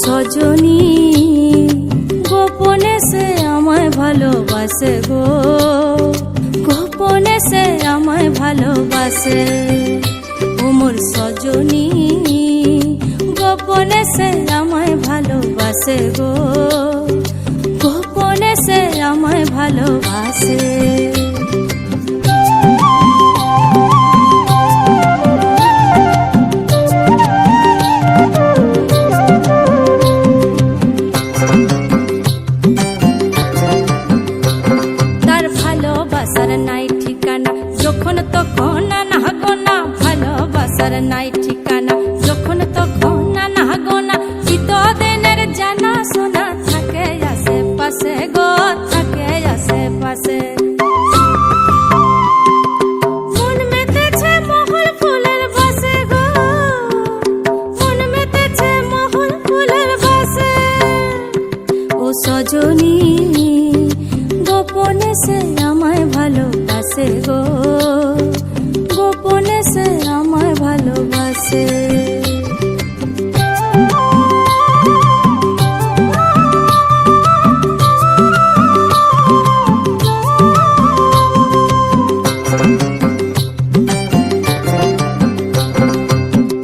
সজনী গোপনে সে আমায় ভালোবাসে গো, গোপনে সে আমায় ভালোবাসে। ও মোর সজনী গোপনে সে আমায় ভালোবাসে গো, গোপনে সে আমায় ভালোবাসে। ভালোবাসার নাই ঠিকানা যখন তখন না গোনা, ভালোবাসার নাই ঠিকানা যখন তখন না গোনা। চিতদিনের জানা শোনা থাকে আশেপাশে গো, থাকে আশেপাশে। মন মেতেছে মহল ফুলের বাসে গো, মন মেতেছে মহল ফুলের বাসে। ও সজনী গোপনে সে আমায় ভালোবাসে গো, গোপনে সে আমায় ভালোবাসে।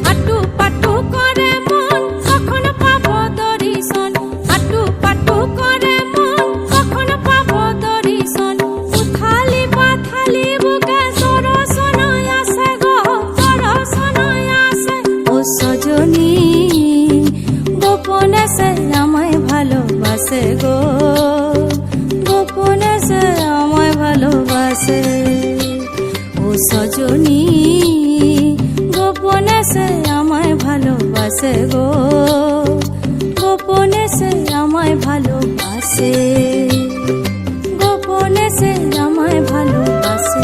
আটু পাটু করে মন কখন পাবো দর্শন, আটু পাটু করে মন কখন পাবো দর্শন। উথালি পাথালি বুকে দর্শন আসে গো, দর্শন আসে। ও সজনী গোপনে সে আমায় ভালোবাসে গো, গোপনে সে আমায় ভালোবাসে। ও সজনী গোপনে সে আমায় ভালোবাসে গো, গোপনে সে আমায় ভালোবাসে, গোপনে সে আমায় ভালোবাসে।